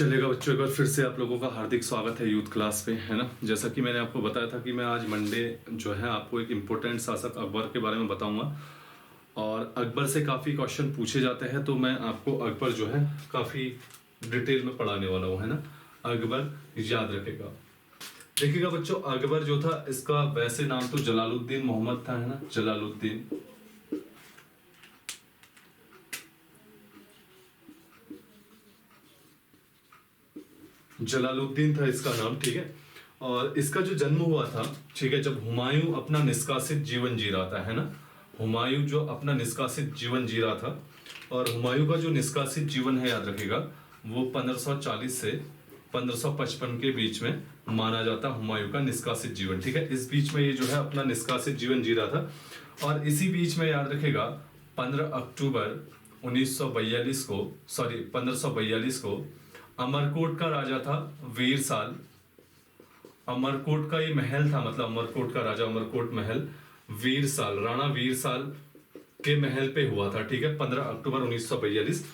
चलेगा बच्चों, एक बार फिर से आप लोगों का हार्दिक स्वागत है यूथ क्लास पे, है ना। जैसा कि मैंने आपको बताया था कि मैं आज मंडे जो है आपको एक इम्पोर्टेंट शासक अकबर के बारे में बताऊंगा और अकबर से काफ़ी क्वेश्चन पूछे जाते हैं, तो मैं आपको अकबर जो है काफ़ी डिटेल में पढ़ाने वाला हूँ, है ना। अकबर याद रखेगा। देखिएगा बच्चों, अकबर जो था इसका वैसे नाम तो जलालुद्दीन मोहम्मद था, है ना। जलालुद्दीन था इसका नाम, ठीक है। और इसका जो जन्म हुआ था, ठीक है, जब हुमायूं अपना निष्कासित जीवन जी रहा था, है ना। हुमायूं जो अपना निष्कासित जीवन जी रहा था, और हुमायूं का जो निष्कासित जीवन है याद रखिएगा, वो 1540 से 1555 के बीच में माना जाता हुमायूं का निष्कासित जीवन, ठीक है। इस बीच में ये जो है अपना निष्कासित जीवन जी रहा था। और इसी बीच में याद रखेगा 15 अक्टूबर 1542 को अमरकोट का राजा था वीरसाल। अमरकोट का ये महल था, मतलब अमरकोट का राजा, अमरकोट महल वीरसाल, राणा वीरसाल के महल पे हुआ था, ठीक है, 15 अक्टूबर 1942।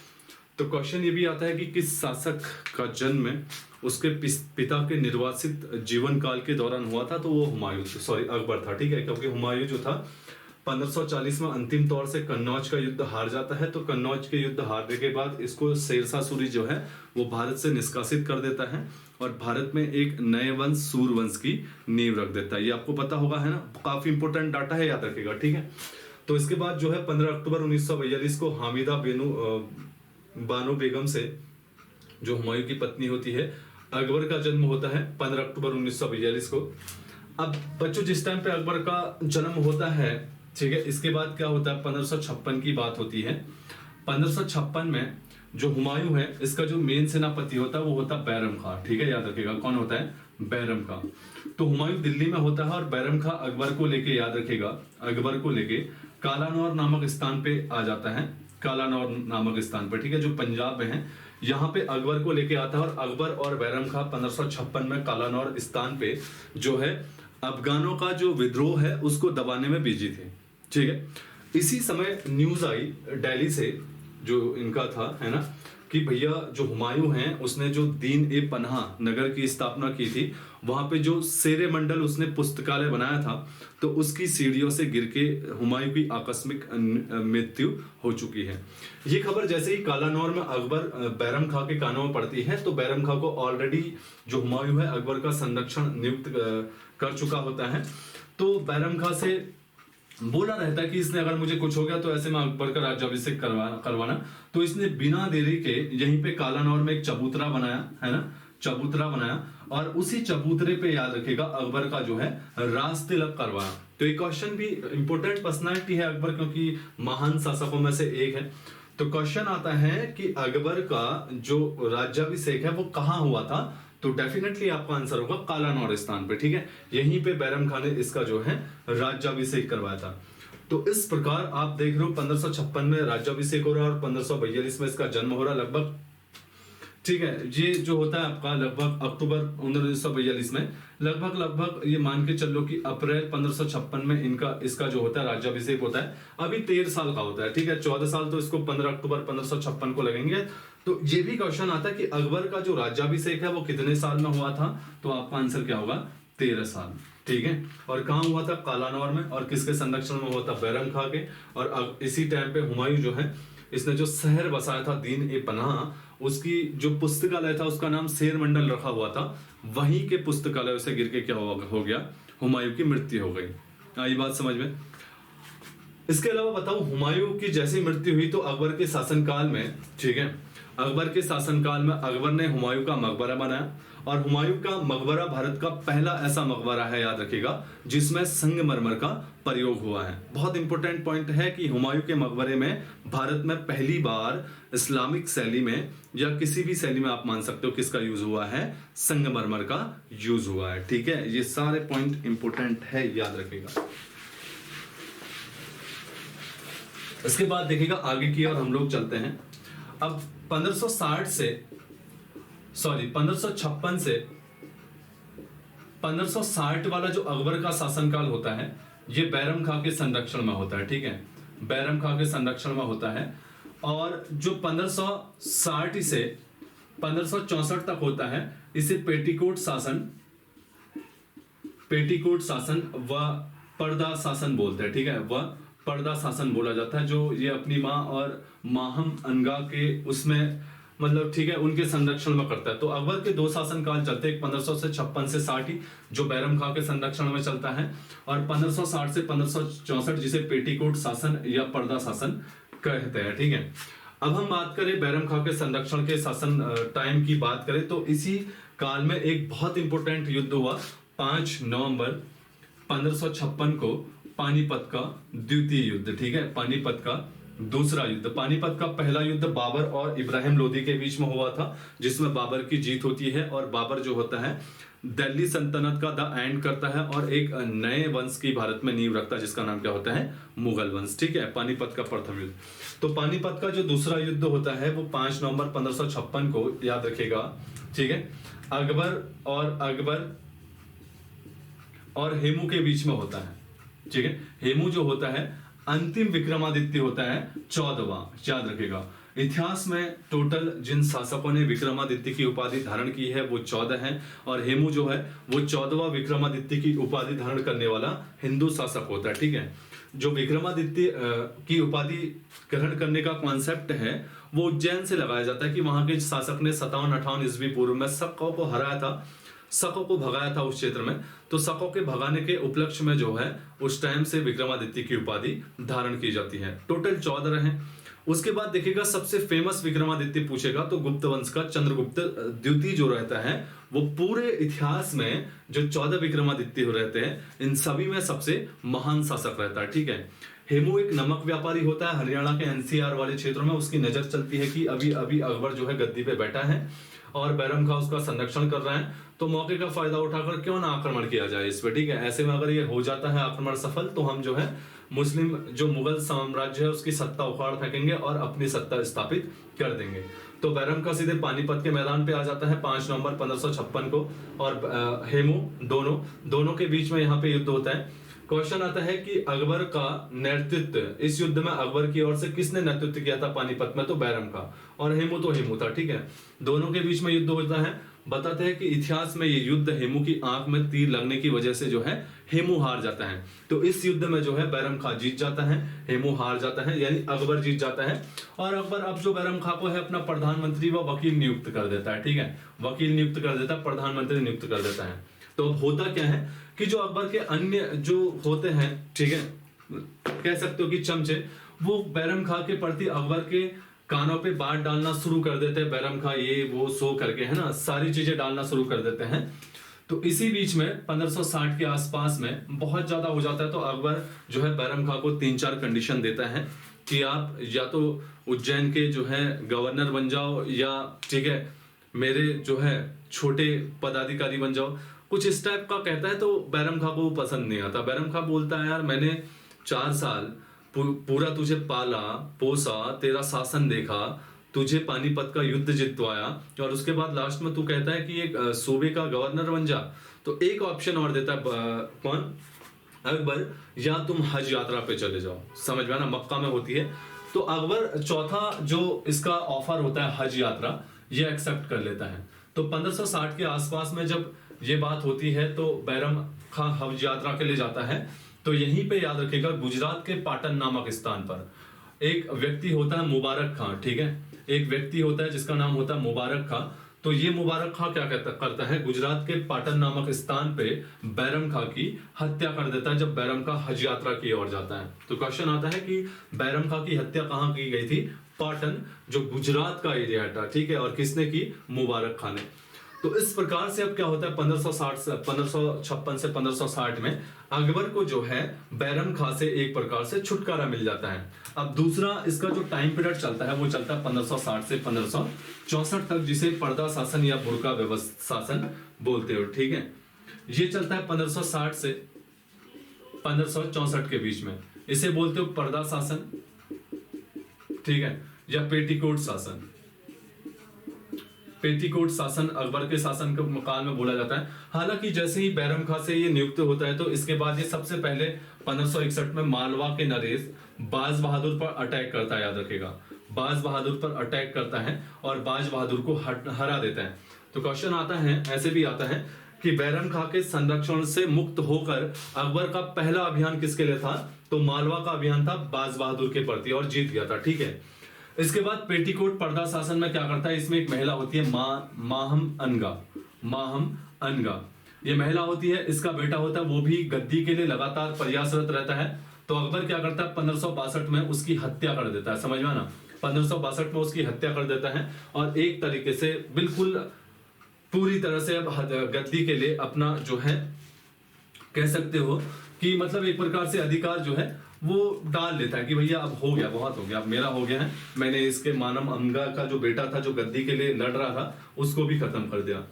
तो क्वेश्चन ये भी आता है कि किस शासक का जन्म उसके पिता के निर्वासित जीवन काल के दौरान हुआ था, तो वो अकबर था, ठीक है। क्योंकि हुमायूं जो था 1540 में अंतिम तौर से कन्नौज का युद्ध हार जाता है, तो कन्नौज के युद्ध हारने के बाद इसको शेरशाह सूरी जो है वो भारत से निष्कासित कर देता है और भारत में एक नए वंश सूरवंश की नींव रख देता है। ये आपको पता होगा, है ना, काफी इंपोर्टेंट डाटा है, याद रखेगा, ठीक है। तो इसके बाद जो है 15 अक्टूबर 1942 को हामिदा बानो बेगम से, जो हुमायूं की पत्नी होती है, अकबर का जन्म होता है 15 अक्टूबर 1942 को। अब बच्चों, जिस टाइम पे अकबर का जन्म होता है, ठीक है, इसके बाद क्या होता है, 1556 की बात होती है। 1556 में जो हुमायूं है, इसका जो मेन सेनापति होता है वो होता है बैरम खां, ठीक है, याद रखिएगा, कौन होता है, बैरम खां। तो हुमायूं दिल्ली में होता है और बैरम खां अकबर को लेके, याद रखिएगा, अकबर को लेके कालानौर नामक स्थान पे आ जाता है, कालानौर नामक स्थान पर, ठीक है, जो पंजाब में है। यहाँ पे अकबर को लेके आता है और अकबर और बैरम खां 1556 में कालानौर स्थान पे जो है अफगानों का जो विद्रोह है उसको दबाने में बिजी थे, ठीक है। इसी समय न्यूज आई दिल्ली से, जो इनका था, है ना, कि भैया जो हुमायूं हैं उसने जो दीन ए पनाह नगर की स्थापना की थी, वहां पे जो शेरे मंडल उसने पुस्तकालय बनाया था, तो उसकी सीढ़ियों से गिर के हुमायूं की आकस्मिक मृत्यु हो चुकी है। ये खबर जैसे ही कालानौर में अकबर बैरम खां के कानों में पड़ती है, तो बैरम खां को ऑलरेडी जो हुमायूं है अकबर का संरक्षण नियुक्त कर चुका होता है। तो बैरम खां से बोला रहता है कि इसने अगर मुझे कुछ हो गया तो ऐसे में अकबर का राज्याभिषेक करवाना। तो इसने बिना देरी के यहीं पे कालानौर में एक चबूतरा बनाया, है ना, चबूतरा बनाया, और उसी चबूतरे पे याद रखेगा अकबर का जो है राज तिलक करवाया। तो ये क्वेश्चन भी इंपोर्टेंट पर्सनैलिटी है अकबर, क्योंकि महान शासकों में से एक है। तो क्वेश्चन आता है कि अकबर का जो राज्याभिषेक है वो कहाँ हुआ था, तो डेफिनेटली आपका आंसर होगा कालानौर स्थान पे, ठीक है। यहीं पे बैरम खान ने इसका जो है राज्याभिषेक करवाया था। तो इस प्रकार आप देख रहे हो 1556 में राज्याभिषेक हो रहा है और 1542 में इसका जन्म हो रहा है लगभग, ठीक है। ये जो होता है आपका लगभग अक्टूबर 1942 में, लगभग ये मान के चलो कि अप्रैल 1556 में इसका जो होता है राज्याभिषेक होता है। अभी 13 साल का होता है, ठीक है, 14 साल तो इसको 15 अक्टूबर 1556 को लगेंगे। तो ये भी क्वेश्चन आता है कि अकबर का जो राज्याभिषेक है वो कितने साल में हुआ था, तो आपका आंसर क्या होगा, 13 साल, ठीक है। और कहाँ हुआ था, कालानौर में, और किसके संरक्षण में हुआ था, बैरम खां के। और इसी टाइम पे हुमायूं जो है इसने जो शहर बसाया था दीन ए पनाह, उसकी जो पुस्तकालय था उसका नाम शेर मंडल रखा हुआ था, वहीं के पुस्तकालय से गिर के क्या हो गया, हुमायूं की मृत्यु हो गई। आई बात समझ में। इसके अलावा बताऊं, हुमायूं की जैसी मृत्यु हुई तो अकबर के शासनकाल में, ठीक है, अकबर के शासनकाल में अकबर ने हुमायूं का मकबरा बनाया, और हुमायूं का मकबरा भारत का पहला ऐसा मकबरा है, याद रखिएगा, जिसमें संगमरमर का प्रयोग हुआ है। बहुत इंपॉर्टेंट पॉइंट है कि हुमायूं के मकबरे में भारत में पहली बार इस्लामिक शैली में या किसी भी शैली में आप मान सकते हो किसका यूज हुआ है, संगमरमर का यूज हुआ है, ठीक है। ये सारे पॉइंट इंपॉर्टेंट है, याद रखिएगा। इसके बाद देखिएगा आगे की और हम लोग चलते हैं। अब 1556 से 1560 वाला जो अकबर का शासनकाल होता है, ये बैरम खां के संरक्षण में होता है, ठीक है, बैरम खां के संरक्षण में होता है। और जो 1560 से 1564 तक होता है, इसे पेटीकोट शासन व पर्दा शासन बोलते हैं, ठीक है, वह पर्दा शासन बोला जाता है, जो ये अपनी माँ और माहम अनगा के उसमें मतलब, ठीक है, उनके संरक्षण में करता है। तो अकबर के 2 शासन काल चलते हैं, 1556 से 60 जो बैरम खां के संरक्षण में चलता है, और 1560 से 1564 जिसे पेटीकोट शासन या पर्दा शासन कहते हैं, ठीक है। अब हम बात करें बैरम खां के संरक्षण के शासन टाइम की बात करें तो इसी काल में एक बहुत इंपॉर्टेंट युद्ध हुआ 5 नवंबर 1556 को, पानीपत का द्वितीय युद्ध, ठीक है, पानीपत का दूसरा युद्ध। पानीपत का पहला युद्ध बाबर और इब्राहिम लोदी के बीच में हुआ था, जिसमें बाबर की जीत होती है, और बाबर जो होता है दिल्ली सल्तनत का द एंड करता है और एक नए वंश की भारत में नींव रखता है, जिसका नाम क्या होता है, मुगल वंश, ठीक है। पानीपत का प्रथम युद्ध। तो पानीपत का जो दूसरा युद्ध होता है वो 5 नवंबर 1556 को, याद रखेगा, ठीक है, अकबर और हेमू के बीच में होता है, ठीक है। हेमू जो होता है अंतिम विक्रमादित्य होता है 14वां, याद रखेगा। इतिहास में टोटल जिन शासकों ने विक्रमादित्य की उपाधि धारण की है वो 14 हैं, और हेमू जो है वो 14वां विक्रमादित्य की उपाधि धारण करने वाला हिंदू शासक होता है, ठीक है। जो विक्रमादित्य की उपाधि ग्रहण करने का कॉन्सेप्ट है वो उज्जैन से लगाया जाता है कि वहां के शासक ने 57-58 ईस्वी पूर्व में शकों को हराया था, शकों को भगाया था उस क्षेत्र में। तो शकों के भगाने के उपलक्ष्य में जो है उस टाइम से विक्रमादित्य की उपाधि धारण की जाती है। टोटल 14 हैं। उसके बाद देखिएगा सबसे फेमस विक्रमादित्य पूछेगा तो गुप्त वंश का चंद्रगुप्त द्वितीय जो रहता है, वो पूरे इतिहास में जो 14 विक्रमादित्य रहते हैं इन सभी में सबसे महान शासक रहता है, ठीक है। हेमू एक नमक व्यापारी होता है, हरियाणा के एनसीआर वाले क्षेत्रों में उसकी नजर चलती है कि अभी अभी अकबर जो है गद्दी पे बैठा है और बैरम खां उसका संरक्षण कर रहा है, तो मौके का फायदा उठाकर क्यों ना आक्रमण किया जाए इस पे, ठीक है। ऐसे में अगर ये हो जाता है आक्रमण सफल, तो हम जो है मुस्लिम जो मुगल साम्राज्य है उसकी सत्ता उखाड़ फेंकेंगे और अपनी सत्ता स्थापित कर देंगे। तो बैरम खां सीधे पानीपत के मैदान पे आ जाता है 5 नवंबर 1556 को, और हेमू दोनों के बीच में यहाँ पे युद्ध होता है। क्वेश्चन आता है कि अकबर का नेतृत्व इस युद्ध में अकबर की ओर से किसने नेतृत्व किया था पानीपत में, तो बैरम खां, और हेमू तो हेमू था, ठीक है। दोनों के बीच में युद्ध होता है। बताते हैं कि इतिहास में ये युद्ध हेमू की आंख में तीर लगने की वजह से जो है हेमू हार जाता है। तो इस युद्ध में जो है बैरम खां जीत जाता है, हेमू हार जाता है, यानी अकबर जीत जाता है। और अकबर अब जो बैरम खां को है अपना प्रधानमंत्री व वकील नियुक्त कर देता है, ठीक है, वकील नियुक्त कर देता है, प्रधानमंत्री नियुक्त कर देता है। तो अब होता क्या है कि जो अकबर के अन्य जो होते हैं, ठीक है, कह सकते हो कि चमचे, वो बैरम खां के प्रति अकबर के कानों पे बात डालना शुरू कर देते हैं। बैरम खां ये वो सो करके, है ना, सारी चीजें डालना शुरू कर देते हैं। तो इसी बीच में 1560 के आसपास में बहुत ज्यादा हो जाता है, तो अकबर जो है बैरम खां को 3-4 कंडीशन देता है कि आप या तो उज्जैन के जो है गवर्नर बन जाओ, या ठीक है मेरे जो है छोटे पदाधिकारी बन जाओ, कुछ इस टाइप का कहता है। तो बैरम खां को पसंद नहीं आता। बैरम खां बोलता है यार मैंने 4 साल पूरा तुझे पाला पोसा, तेरा शासन देखा, तुझे पानीपत का युद्ध जितवाया, और उसके बाद लास्ट में तू कहता है कि एक सूबे का गवर्नर बन जा। तो एक ऑप्शन और देता है कौन, अकबर, या तुम हज यात्रा पे चले जाओ, समझ में आना, मक्का में होती है। तो अकबर चौथा जो इसका ऑफर होता है हज यात्रा, ये एक्सेप्ट कर लेता है। तो 1560 के आसपास में जब ये बात होती है तो बैरम खां हज यात्रा के लिए जाता है। तो यहीं पे याद रखिएगा गुजरात के पाटन नामक स्थान पर एक व्यक्ति होता है मुबारक खां, ठीक है, एक व्यक्ति होता है जिसका नाम होता है मुबारक खां। तो ये मुबारक खां क्या करता है, गुजरात के पाटन नामक स्थान पे बैरम खां की हत्या कर देता है जब बैरम खां हज यात्रा की ओर जाता है। तो क्वेश्चन आता है कि बैरम खां की हत्या कहाँ की गई थी, पाटन जो गुजरात का एरिया था, ठीक है, और किसने की, मुबारक खां ने। तो इस प्रकार से अब क्या होता है 1556 से 1560 में अकबर को जो है बैरम खां से एक प्रकार से छुटकारा मिल जाता है। अब दूसरा इसका जो टाइम पीरियड चलता है वो चलता है 1560 से 1564 तक, जिसे पर्दा शासन या बुर्का व्यवस्था शासन बोलते हो, ठीक है। ये चलता है 1560 से 1564 के बीच में, इसे बोलते हो पर्दा शासन, ठीक है, या पेटीकोट शासन। पेटीकोट शासन अकबर के शासन के काल में बोला जाता है। हालांकि जैसे ही बैरम खां से ये नियुक्त होता है तो इसके बाद ये सबसे पहले 1561 में मालवा के नरेश बाज बहादुर पर अटैक करता है, याद रखेगा, बाज बहादुर पर अटैक करता है और बाज बहादुर को हरा देता है। तो क्वेश्चन आता है, ऐसे भी आता है कि बैरम खां के संरक्षण से मुक्त होकर अकबर का पहला अभियान किसके लिए था? तो मालवा का अभियान था बाज बहादुर के प्रति और जीत गया था। ठीक है, इसके बाद पेटीकोट पर्दा शासन में क्या करता है? इसमें एक महिला होती है माहम अनगा। माहम अनगा ये महिला होती है, इसका बेटा होता है, वो भी गद्दी के लिए लगातार प्रयासरत रहता है। तो अकबर क्या करता है? 1562 में उसकी हत्या कर देता है। समझ में ना, 1562 में उसकी हत्या कर देता है और एक तरीके से बिल्कुल पूरी तरह से अब गद्दी के लिए अपना जो है कह सकते हो कि मतलब एक प्रकार से अधिकार जो है वो डाल लेता है कि भैया अब हो गया, बहुत हो गया, अब मेरा हो गया है, मैंने इसके मानम अमगा का जो बेटा था जो गद्दी के लिए लड़ रहा था उसको भी खत्म कर दिया।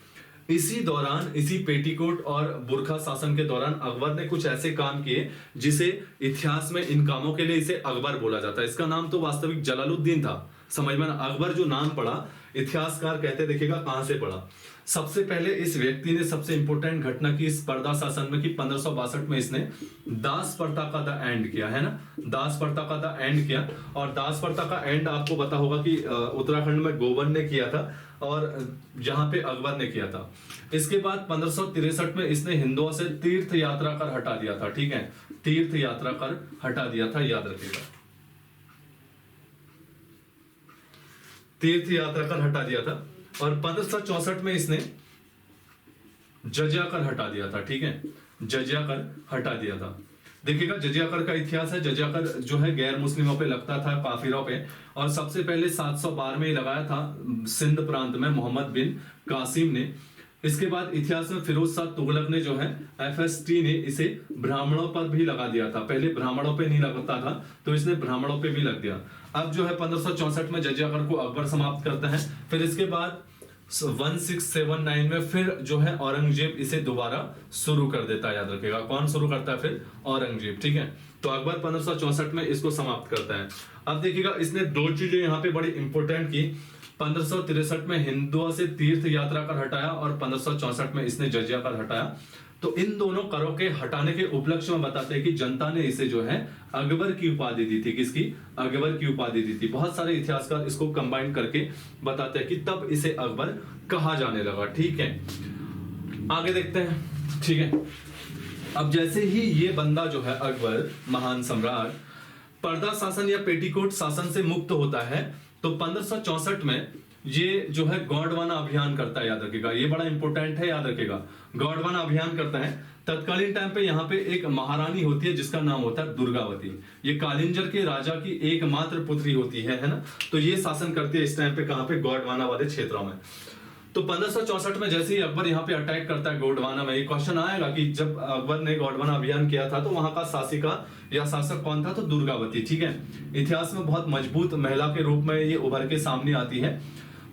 इसी दौरान, इसी पेटीकोट और बुरखा शासन के दौरान अकबर ने कुछ ऐसे काम किए जिसे इतिहास में इन कामों के लिए इसे अकबर बोला जाता है। इसका नाम तो वास्तविक जलालुद्दीन था। समझ में ना, अकबर जो नाम पड़ा इतिहासकार कहते देखिएगा कहां से पड़ा। सबसे पहले इस व्यक्ति ने सबसे इंपॉर्टेंट घटना की इस पर्दा शासन में कि 1562 में इसने दास प्रथा का द एंड किया है ना, दास प्रथा का द एंड किया। और दास प्रथा का एंड आपको पता होगा कि उत्तराखंड में गोवन ने किया था और जहां पे अकबर ने किया था। इसके बाद 1563 में इसने हिंदुओं से तीर्थ यात्रा कर हटा दिया था। ठीक है, तीर्थ यात्रा कर हटा दिया था, याद रखिएगा, तीर्थ यात्रा कर हटा दिया था। और 1564 में इसने जजिया कर हटा दिया था। ठीक है, जजिया कर हटा दिया था। देखिएगा जजिया कर का इतिहास है, जजिया कर जो है गैर मुस्लिमों पे लगता था, काफिरों पे, और सबसे पहले 712 में लगाया था सिंध प्रांत में मोहम्मद बिन कासिम ने। इसके बाद इतिहास में फिरोज शाह तुगलक ने जो है FST ने इसे ब्राह्मणों पर भी लगा दिया था। पहले ब्राह्मणों पे नहीं लगता था तो इसने ब्राह्मणों पे भी लग दिया। अब जो है 1564 में जजिया कर को अकबर समाप्त करता है। फिर इसके बाद 1679 में फिर जो है औरंगजेब इसे दोबारा शुरू कर देता है। याद रखिएगा कौन शुरू करता है? फिर औरंगजेब। ठीक है, तो अकबर 1564 में इसको समाप्त करता है। अब देखिएगा इसने दो चीजें यहाँ पे बड़ी इंपॉर्टेंट की। 1563 में हिंदुओं से तीर्थ यात्रा कर हटाया और 1564 में इसने जजिया कर हटाया। तो इन दोनों करों के हटाने के उपलक्ष्य में बताते हैं कि जनता ने इसे जो है अकबर की उपाधि दी थी। किसकी? अकबर की उपाधि दी थी। बहुत सारे इतिहासकार इसको कंबाइन करके बताते हैं कि तब इसे अकबर कहा जाने लगा। ठीक है, आगे देखते हैं। ठीक है, अब जैसे ही ये बंदा जो है अकबर महान सम्राट पर्दा शासन या पेटीकोट शासन से मुक्त होता है तो 1564 में ये जो है गोंडवाना अभियान करता है। याद रखिएगा, ये बड़ा इंपॉर्टेंट है, याद रखिएगा, गोंडवाना अभियान करता है। तत्कालीन टाइम पे यहाँ पे एक महारानी होती है जिसका नाम होता है दुर्गावती। ये कालिंजर के राजा की एकमात्र पुत्री होती है ना। तो ये शासन करती है इस टाइम पे, कहां पे? गोंडवाना वाले क्षेत्रों में। तो 1564 में जैसे ही अकबर यहाँ पे अटैक करता है गोंडवाना में, ये क्वेश्चन आएगा कि जब अकबर ने गोंडवाना अभियान किया था तो वहां का शासिका या शासक कौन था? तो दुर्गावती। ठीक है, इतिहास में बहुत मजबूत महिला के रूप में ये उभर के सामने आती है।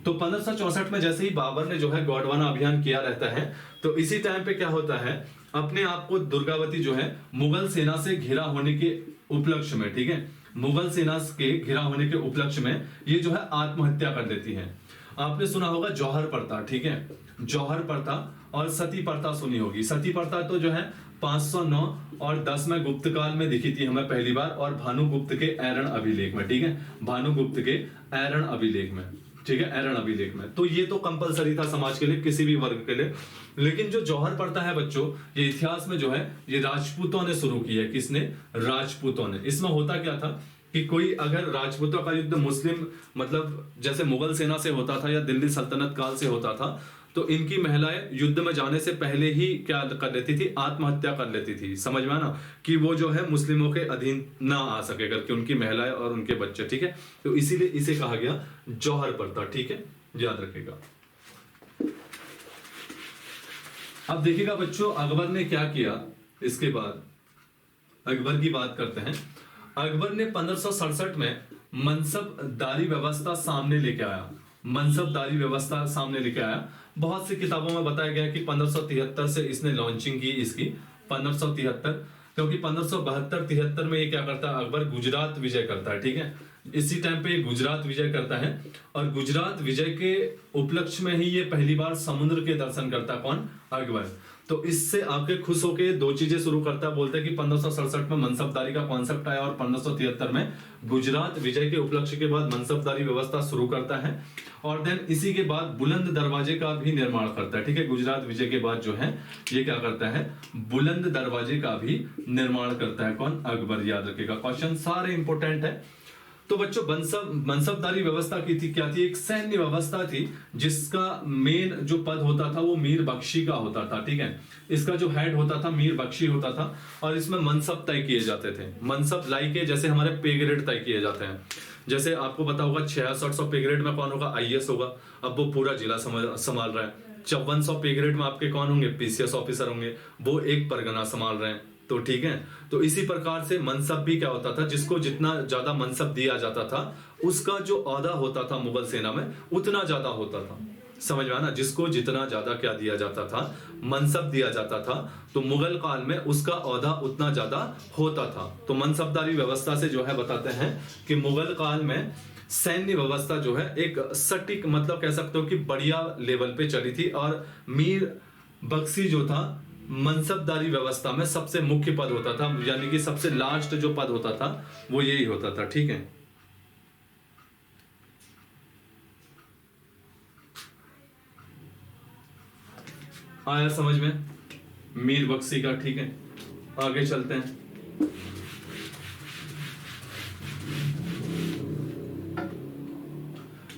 तो 1564 में जैसे ही बाबर ने जो है गोंडवाना अभियान किया रहता है तो इसी टाइम पे क्या होता है, अपने आप को दुर्गावती जो है मुगल सेना से घिरा होने के उपलक्ष्य में, ठीक है, मुगल सेना के घिरा होने के उपलक्ष्य में ये जो है आत्महत्या कर लेती है। आपने सुना होगा जौहर प्रथा। ठीक है, जौहर प्रथा और सती प्रथा सुनी होगी। सती प्रथा तो जो है 509 और 10 में गुप्त काल में दिखी थी हमें पहली बार, और भानुगुप्त के ऐरण अभिलेख में। ठीक है, भानुगुप्त के ऐरण अभिलेख में। ठीक है, ऐरण अभिलेख में। तो ये तो कंपलसरी था समाज के लिए, किसी भी वर्ग के लिए। लेकिन जो जौहर प्रथा है बच्चों, ये इतिहास में जो है ये राजपूतों ने शुरू की है। किसने? राजपूतों ने। इसमें होता क्या था कि कोई अगर राजपूतों का युद्ध मुस्लिम मतलब जैसे मुगल सेना से होता था या दिल्ली सल्तनत काल से होता था, तो इनकी महिलाएं युद्ध में जाने से पहले ही क्या कर लेती थी? आत्महत्या कर लेती थी। समझ में आना, कि वो जो है मुस्लिमों के अधीन ना आ सके करके, उनकी महिलाएं और उनके बच्चे। ठीक है, तो इसीलिए इसे कहा गया जौहर प्रथा। ठीक है, याद रखेगा। अब देखिएगा बच्चों अकबर ने क्या किया। इसके बाद अकबर की बात करते हैं। अकबर ने 1567 में मनसबदारी व्यवस्था सामने लेके आया। मनसबदारी व्यवस्था सामने लेके आया। बहुत सी किताबों में बताया गया कि 1573 से इसने लॉन्चिंग की इसकी, 1573, क्योंकि 1572-73 में ये क्या करता है? अकबर गुजरात विजय करता है। ठीक है, इसी टाइम पे ये गुजरात विजय करता है, और गुजरात विजय के उपलक्ष्य में ही ये पहली बार समुद्र के दर्शन करता है। कौन? अकबर। तो इससे आके खुश होके दो चीजें शुरू करता है, बोलते हैं कि 1567 में मनसबदारी का कॉन्सेप्ट आया और 1573 में गुजरात विजय के उपलक्ष्य के बाद मनसबदारी व्यवस्था शुरू करता है। और देन इसी के बाद बुलंद दरवाजे का भी निर्माण करता है। ठीक है, गुजरात विजय के बाद जो है ये क्या करता है, बुलंद दरवाजे का भी निर्माण करता है। कौन? अकबर। याद रखिएगा, क्वेश्चन सारे इंपोर्टेंट है। तो बच्चों मनसबदारी व्यवस्था की थी, क्या थी? एक सैन्य व्यवस्था थी जिसका मेन जो पद होता था वो मीर बख्शी का होता था। ठीक है, इसका जो हेड होता था मीर बख्शी होता था, और इसमें मनसब तय किए जाते थे। मनसब लाई के जैसे हमारे पे ग्रेड तय किए जाते हैं। जैसे आपको पता होगा 6600 पे ग्रेड में कौन होगा? आईएएस होगा, अब वो पूरा जिला संभाल रहा है। 5400 पे ग्रेड में आपके कौन होंगे? पीसीएस ऑफिसर होंगे, वो एक परगना संभाल रहे हैं। तो ठीक है, तो इसी प्रकार से मनसब भी क्या होता था, जिसको जितना ज्यादा मनसब दिया जाता था उसका जो औहदा होता था मुगल सेना में उतना ज्यादा होता था। समझ में आना? जिसको जितना ज्यादा क्या दिया जाता था, मनसब दिया जाता था, तो मुगल काल में उसका औहदा उतना ज्यादा होता था। तो मनसबदारी व्यवस्था से जो है बताते हैं कि मुगल काल में सैन्य व्यवस्था जो है एक सटीक, मतलब कह सकते हो कि बढ़िया लेवल पे चली थी। और मीर बख्शी जो था मनसबदारी व्यवस्था में सबसे मुख्य पद होता था, यानी कि सबसे लास्ट जो पद होता था वो यही होता था। ठीक है, आया समझ में मीर बख्शी का? ठीक है, आगे चलते हैं।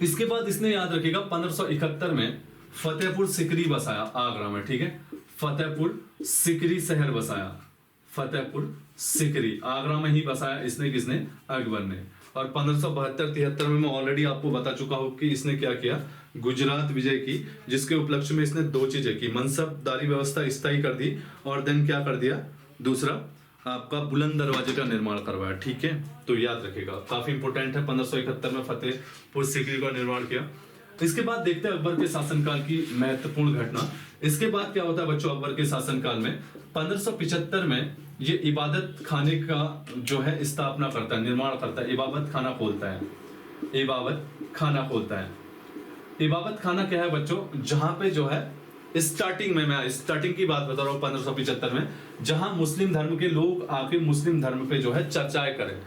इसके बाद इसने याद रखिएगा 1571 में फतेहपुर सिकरी बसाया आगरा में। ठीक है, फतेहपुर सिकरी शहर बसाया। फतेहपुर सिकरी आगरा में ही बसाया इसने। किसने? अकबर ने। और 1572-73 में मैं ऑलरेडी आपको बता चुका हूं कि इसने क्या किया, गुजरात विजय की, जिसके उपलक्ष्य में इसने दो चीजें की, मनसबदारी व्यवस्था स्थायी कर दी और देन क्या कर दिया, दूसरा आपका बुलंद दरवाजे का निर्माण करवाया। ठीक है, तो याद रखिएगा, काफी इंपोर्टेंट है। 1571 में फतेहपुर सिकरी का निर्माण किया। इसके बाद देखते हैं अकबर के शासनकाल की महत्वपूर्ण घटना। इसके बाद क्या होता है बच्चों, अकबर के शासनकाल में 1575 में ये इबादत खाने का जो है स्थापना करता है, निर्माण करता है, इबादत खाना खोलता है। इबादत खाना खोलता है। इबादत खाना क्या है बच्चों? जहां पे जो है स्टार्टिंग में, मैं स्टार्टिंग की बात बता रहा हूँ 1575 में, जहां मुस्लिम धर्म के लोग आके मुस्लिम धर्म पे जो है चर्चाएं करें,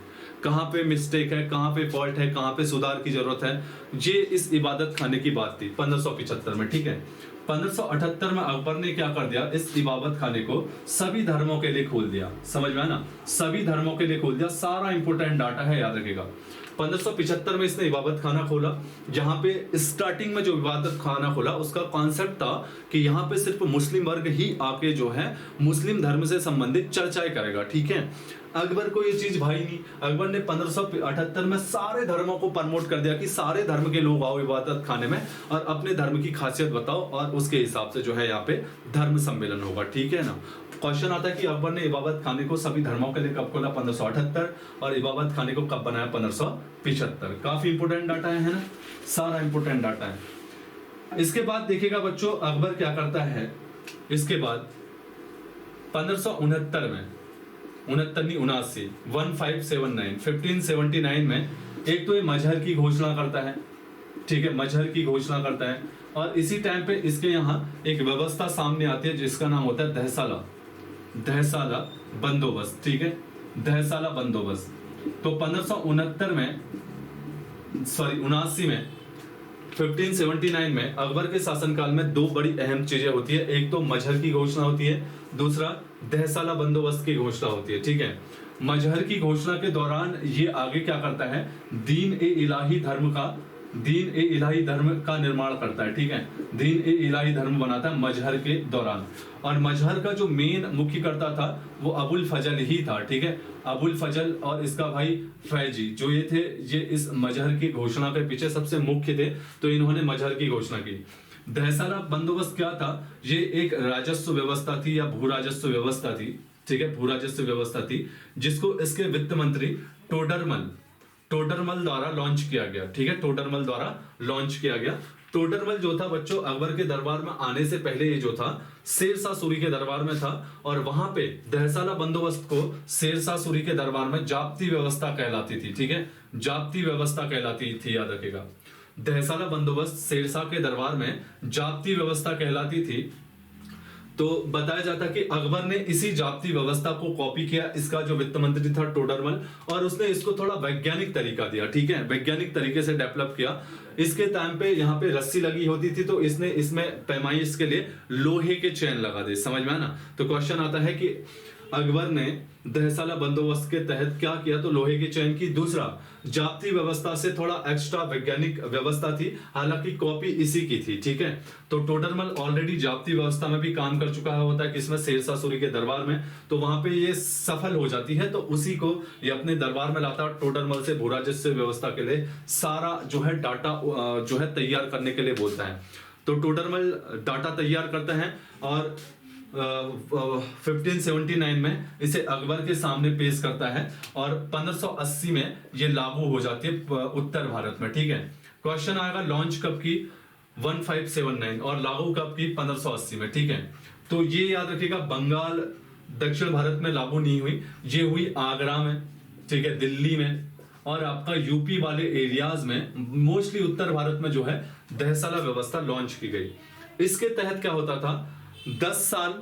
कहाँ पे मिस्टेक है, कहाँ पे फॉल्ट है, कहाँ पे सुधार की जरूरत है। ये इस इबादत खाने की बात थी 1575 में। ठीक है, 1578 में अकबर ने क्या कर दिया, इस इबादत खाने को सभी धर्मों के लिए खोल दिया। समझ में आना? सभी धर्मों के लिए खोल दिया। सारा इंपोर्टेंट डाटा है, याद रखेगा। 1575 में इसने इबादत खाना खोला, जहां पे स्टार्टिंग में जो इबादत खाना खोला उसका कॉन्सेप्ट था कि यहाँ पे सिर्फ मुस्लिम वर्ग ही आके जो है मुस्लिम धर्म से संबंधित चर्चाएं करेगा। ठीक है, अकबर को ये चीज भाई नहीं। अकबर ने 1578 में सारे धर्मों को प्रमोट कर दिया कि सारे धर्म के लोग आओ इबादत खाने में और अपने धर्म की खासियत बताओ, और उसके हिसाब से जो है यहाँ पे धर्म सम्मेलन होगा। ठीक है ना? क्वेश्चन आता है कि अकबर ने इबादत खाने को सभी धर्मों के लिए कब खोला? 1578। और इबादत खाने को कब बनाया? 1575। काफी इंपोर्टेंट डाटा है ना? सारा इंपोर्टेंट डाटा है। इसके बाद देखिएगा बच्चों अकबर क्या करता है। इसके बाद 1569 में 1579 में एक तो ये मजहर की घोषणा करता है। ठीक है, मजहर की घोषणा करता है। और इसी टाइम पे इसके यहाँ एक व्यवस्था सामने आती है जिसका नाम होता है दहसाला बंदोबस्त। ठीक है, दहसाला बंदोबस्त। तो 1569 में 1579 में अकबर के शासनकाल में दो बड़ी अहम चीजें होती है। एक तो मजहर की घोषणा होती है, दूसरा दहसाला बंदोबस्त की घोषणा होती है। ठीक है, मजहर की घोषणा के दौरान ये आगे क्या करता है, दीन ए इलाही धर्म का निर्माण करता है। ठीक है, दीन ए इलाही धर्म बनाता है मजहर के दौरान। और मजहर का जो मेन मुख्य करता था वो अबुल फजल ही था। ठीक है, अबुल फजल और इसका भाई फैजी जो ये थे, ये इस मजहर की घोषणा के पीछे सबसे मुख्य थे। तो इन्होंने मजहर की घोषणा की। दहसाला बंदोबस्त क्या था? ये एक राजस्व व्यवस्था थी या भू राजस्व व्यवस्था थी। ठीक है, भू राजस्व व्यवस्था थी जिसको इसके वित्त मंत्री टोडरमल द्वारा लॉन्च किया गया। ठीक है, टोडरमल द्वारा लॉन्च किया गया। टोडरमल जो था बच्चों अकबर के दरबार में आने से पहले ये जो था शेरशाह सूरी के दरबार में था, और वहां पे दहसाला बंदोबस्त को शेरशाह सूरी के दरबार में जाब्ती व्यवस्था कहलाती थी। ठीक है, जाप्ती व्यवस्था कहलाती थी, याद रखेगा। दहसाला बंदोबस्त शेरशाह के दरबार में जाप्ती व्यवस्था कहलाती थी। तो बताया जाता कि अकबर ने इसी जाप्ती व्यवस्था को कॉपी किया, इसका जो वित्त मंत्री था टोडरमल, और उसने इसको थोड़ा वैज्ञानिक तरीका दिया, ठीक है, वैज्ञानिक तरीके से डेवलप किया। इसके टाइम पे यहाँ पे रस्सी लगी होती थी, तो इसने इसमें पैमाइश के लिए लोहे के चैन लगा दे, समझ में आना। तो क्वेश्चन आता है कि अकबर ने दहसाला बंदोबस्त के तहत क्या किया, तो लोहे की चैन की। दूसरा, जाप्ती व्यवस्था से थोड़ा एक्स्ट्रा वैज्ञानिक व्यवस्था थी, हालांकि कॉपी इसी की थी, ठीक है। तो टोडरमल ऑलरेडी जाप्ती व्यवस्था में भी काम कर चुका होता है, किसमें, शेरशाह सूरी के दरबार में। तो वहां पे ये सफल हो जाती है, तो उसी को ये अपने दरबार में लाता। टोडरमल से भू राजस्व व्यवस्था के लिए सारा जो है डाटा जो है तैयार करने के लिए बोलता है। तो टोडरमल डाटा तैयार करते हैं और 1579 में इसे अकबर के सामने पेश करता है और 1580 में ये लागू हो जाती है उत्तर भारत में, ठीक है। क्वेश्चन आएगा लॉन्च कब की, 1579, और लागू कब की, 1580 में, ठीक है। तो ये याद रखिएगा, बंगाल दक्षिण भारत में लागू नहीं हुई, ये हुई आगरा में, ठीक है, दिल्ली में, और आपका यूपी वाले एरियाज में, मोस्टली उत्तर भारत में जो है दहसाला व्यवस्था लॉन्च की गई। इसके तहत क्या होता था, 10 साल,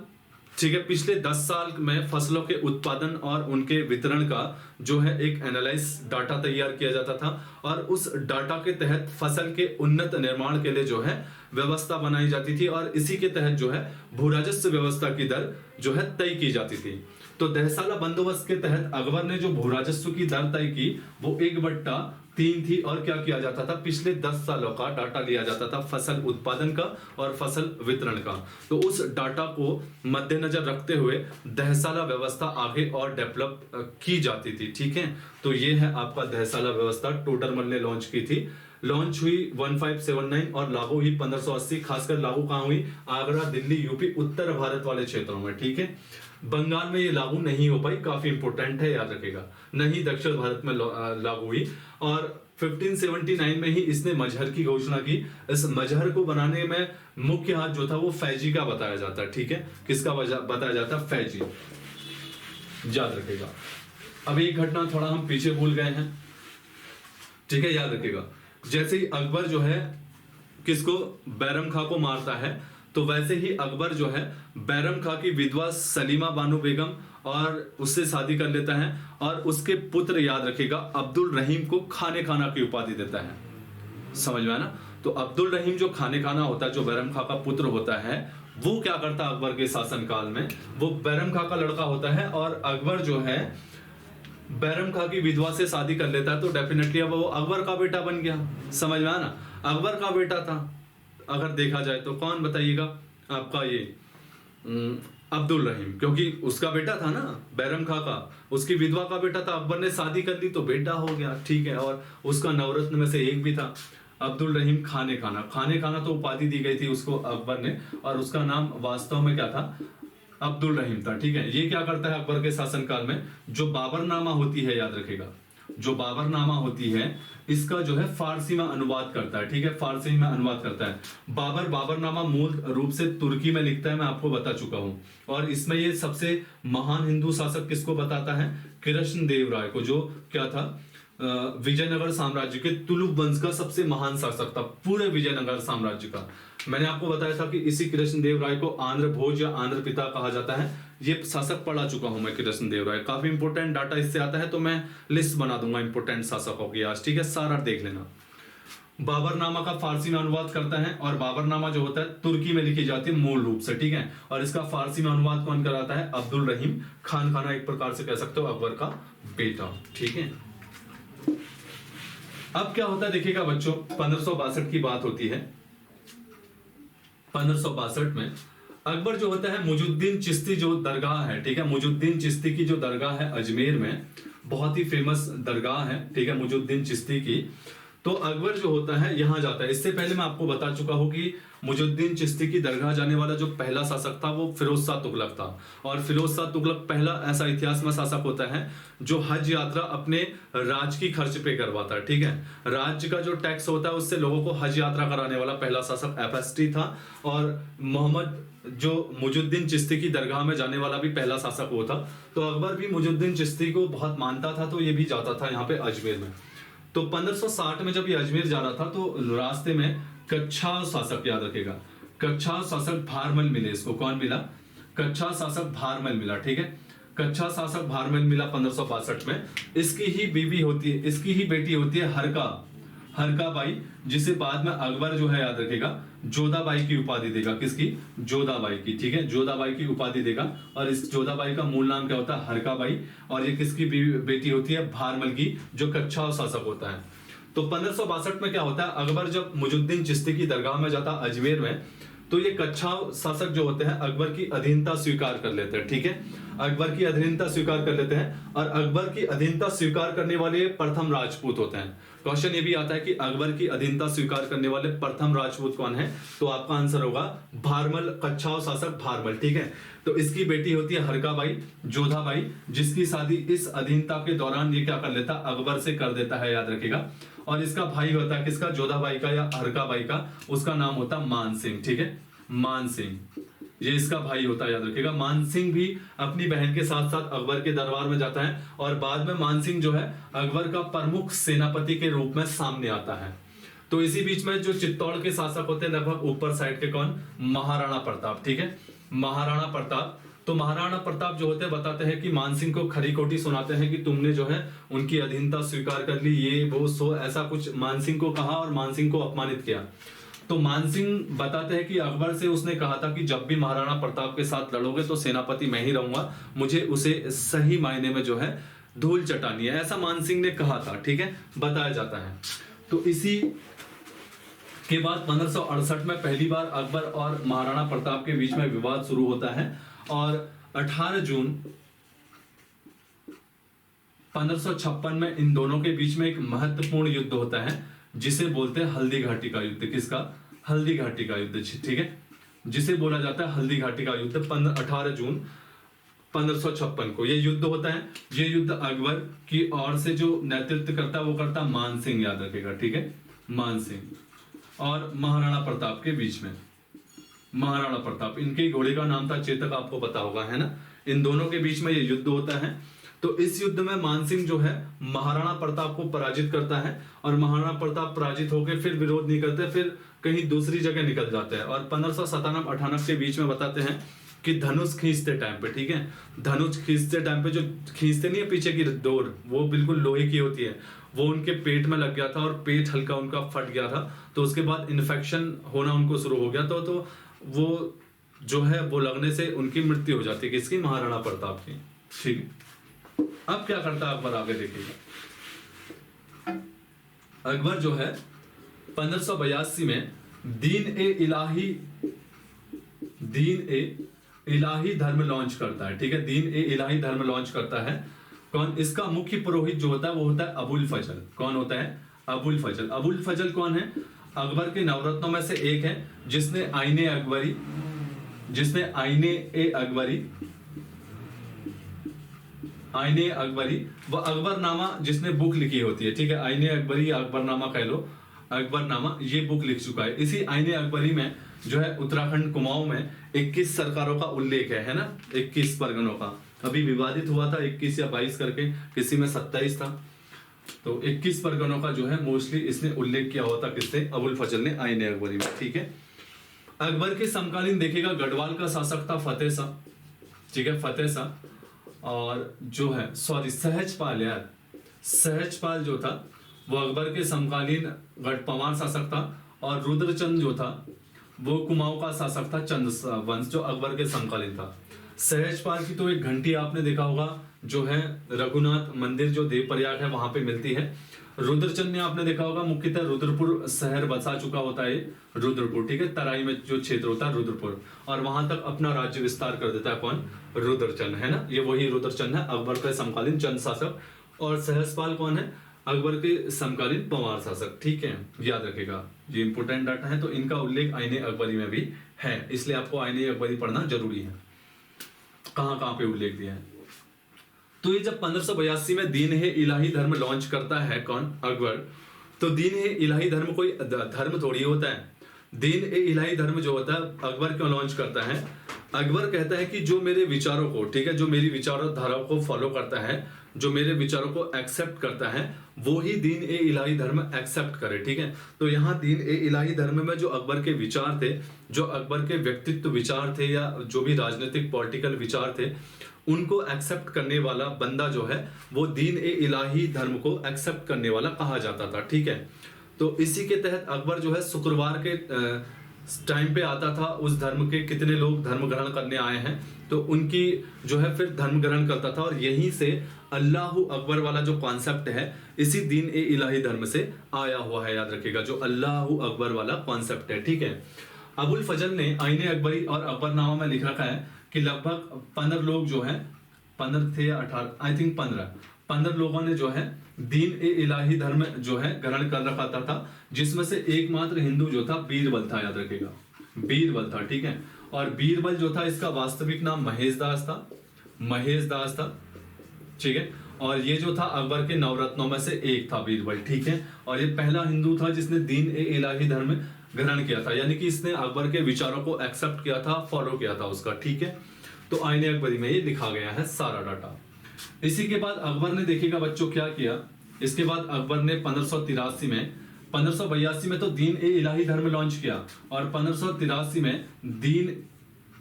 ठीक है, पिछले 10 साल में फसलों के उत्पादन और उनके वितरण का जो है एक एनालाइज डाटा तैयार किया जाता था, और उस डाटा के तहत फसल के उन्नत निर्माण के लिए जो है व्यवस्था बनाई जाती थी, और इसी के तहत जो है भू राजस्व व्यवस्था की दर जो है तय की जाती थी। तो दहसाला बंदोबस्त के तहत अकबर ने जो भू राजस्व की दर तय की वो 1/3 थी, और क्या किया जाता था, पिछले 10 सालों का डाटा लिया जाता था फसल उत्पादन का और फसल वितरण का। तो उस डाटा को मद्देनजर रखते हुए दहसाला व्यवस्था आगे और डेवलप की जाती थी, ठीक है। तो ये है आपका दहसाला व्यवस्था, टोडरमल ने लॉन्च की थी। लॉन्च हुई 1579 और लागू हुई 1580। खासकर लागू कहां हुई, आगरा, दिल्ली, यूपी, उत्तर भारत वाले क्षेत्रों में, ठीक है। बंगाल में ये लागू नहीं हो पाई, काफी इंपोर्टेंट है, याद रखेगा, नहीं दक्षिण भारत में लागू हुई। और 1579 में ही इसने मजहर की घोषणा की। इस मजहर को बनाने में मुख्य हाथ जो था वो फैजी का बताया जाता है, ठीक है। किसका बताया जाता है, फैजी, याद रखेगा। अब एक घटना थोड़ा हम पीछे भूल गए हैं, ठीक है, याद रखेगा। जैसे ही अकबर जो है किसको, बैरम खां को मारता है, तो वैसे ही अकबर जो है बैरम खां की विधवा सलीमा बानो बेगम और उससे शादी कर लेता है, और उसके पुत्र, याद रखेगा, अब्दुल रहीम को खाने खाना की उपाधि देता है, समझ में आना। तो अब्दुल रहीम जो खाने खाना होता है, जो बैरम खां का पुत्र होता है, वो क्या करता है अकबर के शासनकाल में, वो बैरम खां का लड़का होता है, और अकबर जो है बैरम खां की विधवा से शादी कर लेता है, तो डेफिनेटली अब वो अकबर का बेटा बन गया, समझ में आना। अकबर का बेटा था अगर देखा जाए तो, कौन बताइएगा, आपका ये अब्दुल रहीम, क्योंकि उसका बेटा था ना बैरम खां का, उसकी विधवा का बेटा था, अकबर ने शादी कर ली तो बेटा हो गया, ठीक है। और उसका नवरत्न में से एक भी था अब्दुल रहीम खाने खाना। खाने खाना तो उपाधि दी गई थी उसको अकबर ने, और उसका नाम वास्तव में क्या था, अब्दुल रहीम था, ठीक है। ये क्या करता है अकबर के शासनकाल में, जो बाबरनामा होती है, याद रखेगा, जो बाबरनामा होती है, इसका जो है फारसी में अनुवाद करता है, ठीक है, फारसी में अनुवाद करता है। बाबरनामा मूल रूप से तुर्की में लिखता है, मैं आपको बता चुका हूं। और इसमें ये सबसे महान हिंदू शासक किसको बताता है, कृष्ण देव राय को, जो क्या था, विजयनगर साम्राज्य के तुलुक वंश का सबसे महान शासक था, पूरे विजयनगर साम्राज्य का। मैंने आपको बताया था कि इसी कृष्ण देव राय को आंध्र भोज या आंध्र पिता कहा जाता है। ये शासक पढ़ा चुका हूं मैं, कृष्ण देव राय, काफी इंपोर्टेंट डाटा इससे आता है, तो मैं लिस्ट बना दूंगा इंपोर्टेंट शासकों की आज, ठीक है, सारा देख लेना। बाबरनामा का फारसी में अनुवाद करता है, और बाबरनामा जो होता है तुर्की में लिखी जाती है मूल रूप से, ठीक है। और इसका फारसी में अनुवाद कौन कराता है, अब्दुल रहीम खान खाना, एक प्रकार से कह सकते हो अकबर का बेटा, ठीक है। अब क्या होता है देखिएगा बच्चों, 1562 की बात होती है। 1562 में अकबर जो होता है, मुजुद्दीन चिश्ती जो दरगाह है, ठीक है, मुजुद्दीन चिश्ती की जो दरगाह है अजमेर में, बहुत ही फेमस दरगाह है, ठीक है, मुजुद्दीन चिश्ती की। तो अकबर जो होता है यहाँ जाता है। इससे पहले मैं आपको बता चुका हूं कि मुजुद्दीन चिश्ती की दरगाह जाने वाला जो पहला शासक था वो फिरोज शाह तुगलक था, और फिरोज शाह तुगलक पहला ऐसा इतिहास में शासक होता है जो हज यात्रा अपने राज की खर्च पे करवाता है, ठीक है। राज्य का जो टैक्स होता है उससे लोगों को हज यात्रा कराने वाला पहला शासक एफएसटी था, और मोहम्मद जो मुजुद्दीन चिश्ती की दरगाह में जाने वाला भी पहला शासक वो था। तो अकबर भी मुजुद्दीन चिश्ती को बहुत मानता था, तो ये भी जाता था यहाँ पे अजमेर में। तो 1560 में जब ये अजमेर जा रहा था तो रास्ते में कच्छा शासक, याद रखेगा, कच्छा शासक भारमल मिले इसको। कौन मिला? कच्छा शासक भारमल मिला, ठीक है। कच्छा शासक भारमल मिला 1562 में। इसकी ही बीवी होती है, इसकी ही बेटी होती है हरका बाई, जिसे बाद में अकबर जो है, याद रखेगा, जोधाबाई की उपाधि देगा। किसकी? जोधाबाई की, ठीक है, जोधाबाई की उपाधि देगा। और इस जोधाबाई का मूल नाम क्या होता है? हरका बाई। और ये किसकी बेटी होती है? भारमल की, जो कच्छा शासक होता है। तो 1562 में क्या होता है, अकबर जब मुजुद्दीन चिश्ती की दरगाह में जाता अजमेर में, तो ये कच्छा शासक जो होते हैं अकबर की अधीनता स्वीकार कर लेते हैं, ठीक है, अकबर की अधीनता स्वीकार कर लेते हैं। और अकबर की अधीनता स्वीकार करने वाले प्रथम राजपूत होते हैं। क्वेश्चन ये भी आता है कि अकबर की अधीनता स्वीकार करने वाले प्रथम राजपूत कौन है? तो आपका आंसर होगा भारमल, कच्छा शासक भारमल, ठीक है। तो इसकी बेटी होती है हरकाबाई, जोधाबाई, जिसकी शादी इस अधीनता के दौरान ये क्या कर लेता? अकबर से कर देता है, याद रखेगा। और इसका भाई होता है किसका? जोधाबाई का या हरकाबाई का, उसका नाम होता मान सिंह, ठीक है, मान सिंह, ये इसका भाई होता है, याद रखिएगा। मान सिंह भी अपनी बहन के साथ साथ अकबर के दरबार में जाता है और बाद में मान सिंह जो है अकबर का प्रमुख सेनापति के रूप में सामने आता है। तो इसी बीच में जो चित्तौड़ के शासक होते हैं लगभग ऊपर साइड के, कौन? महाराणा प्रताप, ठीक है, महाराणा प्रताप। तो महाराणा प्रताप जो होते हैं बताते हैं कि मान सिंह को खरी खोटी सुनाते हैं कि तुमने जो है उनकी अधीनता स्वीकार कर ली, ये वो सो, ऐसा कुछ मान सिंह को कहा और मान सिंह को अपमानित किया। तो मान सिंह बताते हैं कि अकबर से उसने कहा था कि जब भी महाराणा प्रताप के साथ लड़ोगे तो सेनापति मैं ही रहूंगा, मुझे उसे सही मायने में जो है धूल चटानी है, ऐसा मान सिंह ने कहा था, ठीक है, बताया जाता है। तो इसी के बाद 1568 में पहली बार अकबर और महाराणा प्रताप के बीच में विवाद शुरू होता है और 18 जून 1556 में इन दोनों के बीच में एक महत्वपूर्ण युद्ध होता है जिसे बोलते हैं हल्दी घाटी का युद्ध। किसका? हल्दी घाटी का युद्ध, ठीक है, जिसे बोला जाता है हल्दी घाटी का युद्ध। 18 जून 1556 को यह युद्ध होता है। यह युद्ध अकबर की ओर से जो नेतृत्व करता है वो करता मान सिंह, याद रखेगा, ठीक है, मान सिंह और महाराणा प्रताप के बीच में। महाराणा प्रताप, इनके घोड़े का नाम था चेतक, आपको पता होगा, है ना। इन दोनों के बीच में यह युद्ध होता है। तो इस युद्ध में मान सिंह जो है महाराणा प्रताप को पराजित करता है और महाराणा प्रताप पराजित होकर फिर विरोध नहीं करते, फिर कहीं दूसरी जगह निकल जाते हैं। और 1597-98 के बीच में बताते हैं कि धनुष खींचते टाइम पे, ठीक है, धनुष खींचते टाइम पे जो खींचते नहीं है पीछे की डोर, वो बिल्कुल लोहे की होती है, वो उनके पेट में लग गया था और पेट हल्का उनका फट गया था। तो उसके बाद इन्फेक्शन होना उनको शुरू हो गया, तो वो जो है वो लगने से उनकी मृत्यु हो जाती है। किसकी? महाराणा प्रताप की, ठीक है। अब क्या करता है अकबर, आगे देखिएगा। अकबर जो है 1582 में दीन ए इलाही धर्म लॉन्च करता है, ठीक है, दीन ए इलाही धर्म लॉन्च करता है। कौन? इसका मुख्य पुरोहित जो होता है वो होता है अबुल फजल। कौन होता है? अबुल फजल। अबुल फजल कौन है? अकबर के नवरत्नों में से एक है जिसने आईने अकबरी व अकबरनामा जिसने बुक लिखी होती है, ठीक है, आईने अकबरी या अकबरनामा कह लो, अकबरनामा, ये बुक लिख चुका है। इसी आईने अकबरी में जो है उत्तराखंड कुमाऊं में 21 सरकारों का उल्लेख है ना, 21 परगनों का। अभी विवादित हुआ था 21 या 22 करके, किसी में 27 था। तो 21 परगनों का जो है मोस्टली इसने उल्लेख किया हुआ था, किसने? अबुल फजल ने आईने अकबरी में, ठीक है। अकबर के समकालीन देखिएगा गढ़वाल का शासक था फतेह शाह, ठीक है, फतेह शाह। और जो है सहजपाल, यार सहजपाल जो था वो अकबर के समकालीन पवार शासक था। और रुद्रचंद जो था वो कुमाऊं का शासक था, चंद वंश, जो अकबर के समकालीन था। सहजपाल की तो एक घंटी आपने देखा होगा जो है रघुनाथ मंदिर जो देवप्रयाग है वहां पे मिलती है। रुद्रचंद ने आपने देखा होगा मुख्यतः रुद्रपुर शहर बसा चुका होता है, रुद्रपुर, ठीक है, तराई में जो क्षेत्र होता है रुद्रपुर, और वहां तक अपना राज्य विस्तार कर देता है। कौन? रुद्रचंद, है ना, ये वही रुद्रचंद है, अकबर के समकालीन चंद शासक। और सहजपाल कौन है? अकबर के समकालीन पंवार शासक, ठीक है, याद रखेगा, ये इंपोर्टेंट डाटा है। तो इनका उल्लेख आईने अकबरी में भी है, इसलिए आपको आईने अकबरी पढ़ना जरूरी है। कहां कहां पे उल्लेख दिया है। तो ये जब 1582 में दीन ए इलाही धर्म लॉन्च करता है, कौन? अकबर। तो दीन ए इलाही धर्म कोई धर्म थोड़ी होता है। दीन ए इलाही धर्म जो होता है अकबर क्यों लॉन्च करता है? अकबर कहता है कि जो मेरे विचारों को, ठीक है, जो मेरी विचारधारा को फॉलो करता है जो मेरे विचारों को एक्सेप्ट करता है वो ही दीन ए इलाही धर्म एक्सेप्ट करे, ठीक है। तो यहाँ दीन ए इलाही धर्म में जो अकबर के विचार थे, जो अकबर के व्यक्तित्व विचार थे या जो भी राजनीतिक पॉलिटिकल विचार थे, उनको एक्सेप्ट करने वाला बंदा जो है वो दीन ए इलाही धर्म को एक्सेप्ट करने वाला कहा जाता था, ठीक है। तो इसी के तहत अकबर जो है शुक्रवार के टाइम पे आता था, उस धर्म के कितने लोग धर्म ग्रहण करने आए हैं तो उनकी जो है फिर धर्म ग्रहण करता था, और यहीं से अल्लाहु अकबर वाला जो कॉन्सेप्ट है इसी दीन ए इलाही धर्म से आया हुआ है, याद रखिएगा, जो अल्लाहु अकबर वाला कॉन्सेप्ट है, ठीक है। अबुल फजल ने आईने अकबरी और अकबरनामा में लिख रखा है कि लगभग 15 लोग जो है, 15 थे या 18, आई थिंक 15 लोगों ने जो है दीन ए इलाही धर्म जो है ग्रहण कर रखा था, जिसमें से एकमात्र हिंदू जो था बीरबल था, याद रखिएगा, बीरबल था, ठीक है। और बीरबल जो था इसका वास्तविक नाम महेश दास था, महेश दास था, ठीक है। और ये जो था अकबर के नवरत्नों में से एक था बीरबल, ठीक है। और ये पहला हिंदू था जिसने दीन ए इलाही धर्म ग्रहण किया था, यानी कि इसने अकबर के विचारों को एक्सेप्ट किया था, फॉलो किया था उसका, ठीक है। तो आईने अकबरी में ये लिखा गया है सारा डाटा। इसी के बाद अकबर ने, देखिएगा बच्चों क्या किया, इसके बाद अकबर ने 1583 में, 1582 में तो दीन ए इलाही धर्म लॉन्च किया, और 1583 में दीन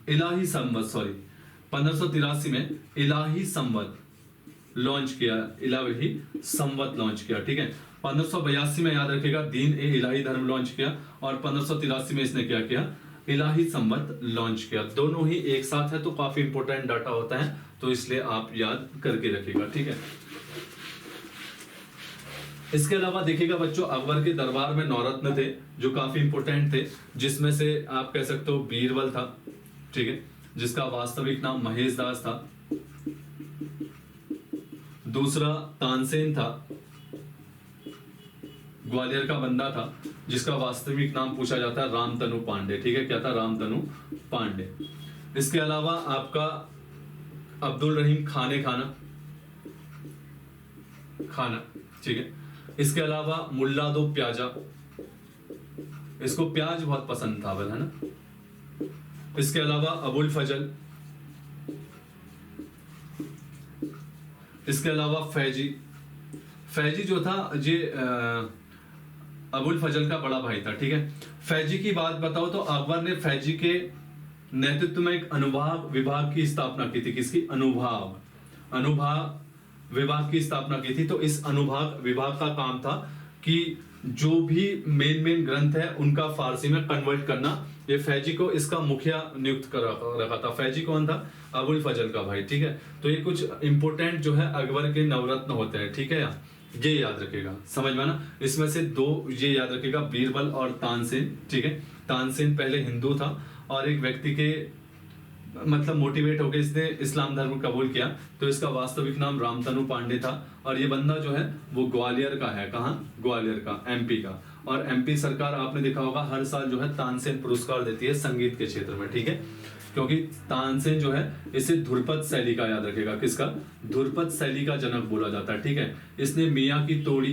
इलाही संवत, सॉरी 1583 में इलाही संवत लॉन्च किया, इलाही संवत लॉन्च किया, ठीक है। 1582 में याद रखिएगा दीन ए इलाही धर्म लॉन्च किया, और 1583 में इसने क्या किया, इलाही संवत लॉन्च किया। दोनों ही एक साथ है तो काफी इंपॉर्टेंट डाटा होता है, तो इसलिए आप याद करके रखिएगा, ठीक है। इसके अलावा देखिएगा बच्चों अकबर के दरबार में नौरत्न थे जो काफी इंपॉर्टेंट थे, जिसमें से आप कह सकते हो बीरबल था, ठीक है, जिसका वास्तविक नाम महेश दास था। दूसरा तानसेन था, ग्वालियर का बंदा था, जिसका वास्तविक नाम पूछा जाता है रामतनु पांडे, ठीक है, क्या था, रामतनु पांडे। इसके अलावा आपका अब्दुल रहीम खाना, ठीक है। इसके अलावा मुल्ला दो प्याजा, इसको प्याज बहुत पसंद था, है ना। इसके अलावा अबुल फजल, इसके अलावा फैजी जो था ये अबुल फजल का बड़ा भाई था, ठीक है। फैजी की बात बताओ तो अकबर ने फैजी के नेतृत्व में एक अनुभाग विभाग की स्थापना की थी, किसकी, अनुभाग विभाग की स्थापना की थी। तो इस अनुभाग विभाग का काम था कि जो भी मेन ग्रंथ है उनका फारसी में कन्वर्ट करना। ये फैजी को इसका मुखिया नियुक्त कर रखा था। फैजी कौन था, अबुल फजल का भाई, ठीक है। तो ये कुछ इंपोर्टेंट जो है अकबर के नवरत्न होते हैं, ठीक है, ये याद रखिएगा, समझ में ना। इसमें से दो ये याद रखिएगा, बीरबल और तानसेन, ठीक है। तानसेन पहले हिंदू था और एक व्यक्ति के मतलब मोटिवेट होकर इसने इस्लाम धर्म कबूल किया, तो इसका वास्तविक नाम रामतनु पांडे था। और ये बंदा जो है वो ग्वालियर का है, कहाँ, ग्वालियर का, एमपी का। और एमपी सरकार आपने देखा होगा हर साल जो है तानसेन पुरस्कार देती है संगीत के क्षेत्र में, ठीक है, क्योंकि तानसेन जो है इसे ध्रुपद शैली का, याद रखेगा, किसका, ध्रुपद शैली का जनक बोला जाता है, ठीक है। इसने मियाँ की तोड़,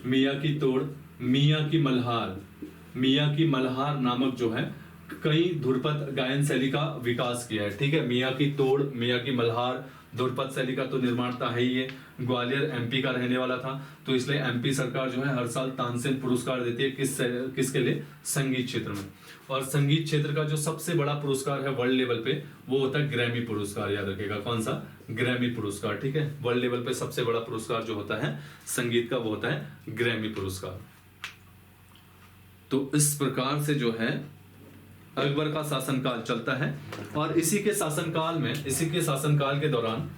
मियाँ की मल्हार नामक जो है कई ध्रुपद गायन शैली का विकास किया है, ठीक है। मियाँ की तोड़, मियाँ की मल्हार, ध्रुपद शैली का तो निर्माता है ही। ये ग्वालियर एमपी का रहने वाला था, तो इसलिए एमपी सरकार जो है हर साल तानसेन पुरस्कार देती है, किसके लिए, संगीत क्षेत्र में। और संगीत क्षेत्र का जो सबसे बड़ा पुरस्कार है वर्ल्ड लेवल पे वो होता है ग्रैमी पुरस्कार, याद रखिएगा, कौन सा, ग्रैमी पुरस्कार, ठीक है। वर्ल्ड लेवल पे सबसे बड़ा पुरस्कार जो होता है संगीत का वो होता है ग्रैमी पुरस्कार। तो इस प्रकार से जो है अकबर का शासनकाल चलता है। और इसी के शासनकाल के दौरान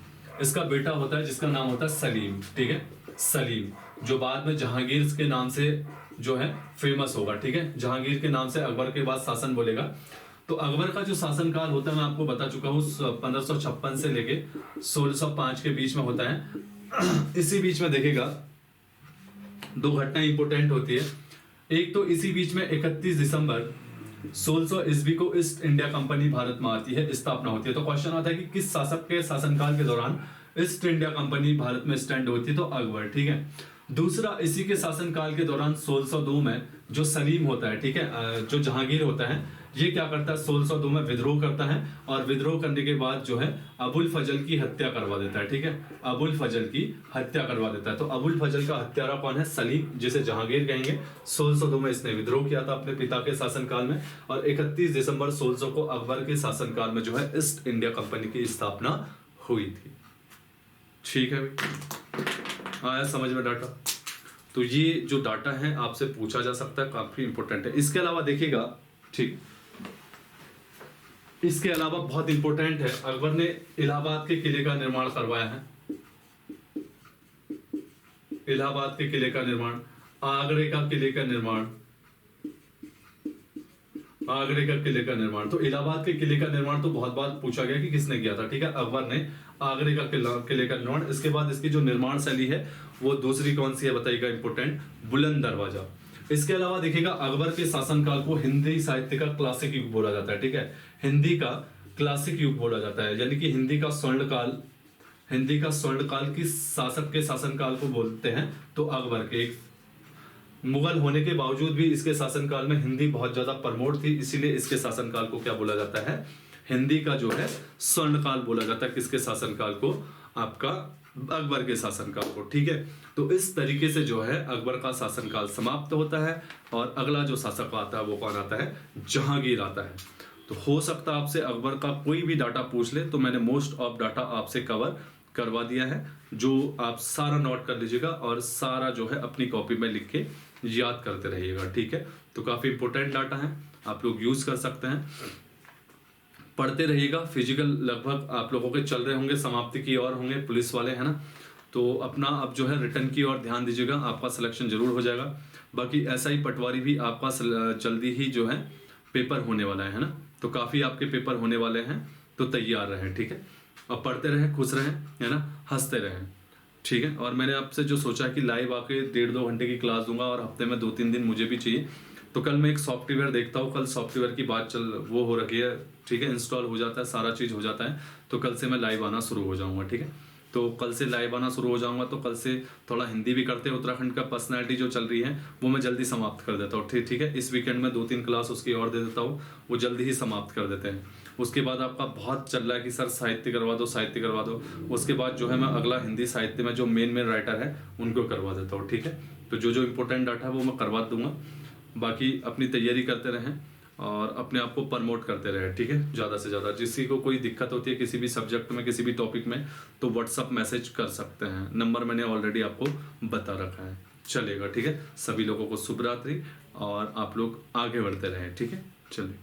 इसका बेटा होता है जिसका नाम होता है सलीम, ठीक है, सलीम, जो बाद में जहांगीर के नाम से जो है फेमस होगा, ठीक है। जहांगीर के नाम से अकबर के बाद शासन बोलेगा। तो अकबर का जो शासनकाल होता है मैं आपको बता चुका हूँ, 1556 से लेके 1605 के बीच में होता है। इसी बीच में देखिएगा दो घटनाएं इंपोर्टेंट होती है। एक तो इसी बीच में 31 दिसंबर 1600 ईस्वी को ईस्ट इंडिया कंपनी भारत में आती है, स्थापना होती है। तो क्वेश्चन आता है कि किस शासक के शासनकाल के दौरान ईस्ट इंडिया कंपनी भारत में स्टैंड होती है, तो अकबर, ठीक है। दूसरा, इसी के शासनकाल के दौरान 1602 में जो सलीम होता है, ठीक है, जो जहांगीर होता है, ये क्या करता है 1602 में विद्रोह करता है और विद्रोह करने के बाद जो है अबुल फजल की हत्या करवा देता है, ठीक है, अबुल फजल की हत्या करवा देता है। तो अबुल फजल का हत्यारा कौन है? सलीम, जिसे जहांगीर कहेंगे। 1602 में इसने विद्रोह किया था अपने पिता के शासनकाल में और 31 दिसंबर 1600 को अकबर के शासनकाल में जो है ईस्ट इंडिया कंपनी की स्थापना हुई थी। ठीक है भाई, आया समझ में डाटा? तो ये जो डाटा है आपसे पूछा जा सकता है, काफी इंपॉर्टेंट है। इसके अलावा देखिएगा, ठीक, इसके अलावा बहुत इंपॉर्टेंट है, अकबर ने इलाहाबाद के किले का निर्माण करवाया है, इलाहाबाद के किले का निर्माण, आगरे का किले का निर्माण, आगरे का किले का निर्माण। तो इलाहाबाद के किले का निर्माण तो बहुत बार पूछा गया कि किसने किया था, ठीक है, अकबर ने आगरे का किले का निर्माण। इसके बाद इसकी जो निर्माण शैली है वो दूसरी कौन सी है बताइएगा, इंपॉर्टेंट, बुलंद दरवाजा। इसके अलावा देखिएगा अकबर के शासनकाल को हिंदी साहित्य का क्लासिक युग बोला जाता है, ठीक है, हिंदी का क्लासिक युग बोला जाता है, यानी कि हिंदी का स्वर्णकाल, हिंदी का स्वर्णकाल की शासक के शासनकाल को बोलते हैं। तो अकबर के, मुगल होने के बावजूद भी इसके शासनकाल में हिंदी बहुत ज्यादा प्रमोट थी, इसीलिए इसके शासनकाल को क्या बोला जाता है, हिंदी का जो है स्वर्णकाल बोला जाता है। किसके शासनकाल को? आपका अकबर के शासनकाल को, ठीक है। तो इस तरीके से जो है अकबर का शासनकाल समाप्त होता है और अगला जो शासक आता है वो कौन आता है? जहांगीर आता है। तो हो सकता है आपसे अकबर का कोई भी डाटा पूछ ले, तो मैंने मोस्ट ऑफ डाटा आपसे कवर करवा दिया है, जो आप सारा नोट कर लीजिएगा और सारा जो है अपनी कॉपी में लिख के याद करते रहिएगा, ठीक है। तो काफी इंपॉर्टेंट डाटा है, आप लोग यूज कर सकते हैं, पढ़ते रहिएगा। फिजिकल लगभग आप लोगों के चल रहे होंगे, समाप्ति की ओर होंगे, पुलिस वाले, है ना। तो अपना अब जो है रिटर्न की ओर ध्यान दीजिएगा, आपका सिलेक्शन जरूर हो जाएगा। बाकी एसआई पटवारी भी आपका जल्दी ही जो है पेपर होने वाला है ना। तो काफी आपके पेपर होने वाले हैं, तो तैयार रहें, ठीक है। अब पढ़ते रहें, खुश रहें, है ना, हंसते रहें, ठीक है। और मैंने आपसे जो सोचा कि लाइव आके 1.5-2 घंटे की क्लास दूंगा और हफ्ते में 2-3 दिन मुझे भी चाहिए, तो कल मैं एक सॉफ्टवेयर देखता हूँ, कल सॉफ्टवेयर की बात वो हो रखी है, ठीक है, इंस्टॉल हो जाता है, सारा चीज़ हो जाता है, तो कल से मैं लाइव आना शुरू हो जाऊँगा, ठीक है। तो कल से लाइव आना शुरू हो जाऊँगा, तो कल से थोड़ा हिंदी भी करते हैं, उत्तराखंड का पर्सनैलिटी जो चल रही है वो मैं जल्दी समाप्त कर देता हूँ, ठीक है। इस वीकेंड में 2-3 क्लास उसकी और दे देता हूँ, वो जल्दी ही समाप्त कर देते हैं। उसके बाद आपका बहुत चल रहा है कि सर साहित्य करवा दो, साहित्य करवा दो, उसके बाद जो है मैं अगला हिंदी साहित्य में जो मेन राइटर है उनको करवा देता हूँ, ठीक है। तो जो जो इंपॉर्टेंट डाटा है वो मैं करवा दूंगा। बाकी अपनी तैयारी करते रहें और अपने आप को प्रमोट करते रहें, ठीक है, ज़्यादा से ज़्यादा। किसी को कोई दिक्कत होती है किसी भी सब्जेक्ट में, किसी भी टॉपिक में, तो व्हाट्सअप मैसेज कर सकते हैं, नंबर मैंने ऑलरेडी आपको बता रखा है, चलेगा, ठीक है। सभी लोगों को शुभ रात्रि और आप लोग आगे बढ़ते रहें, ठीक है, चलिए।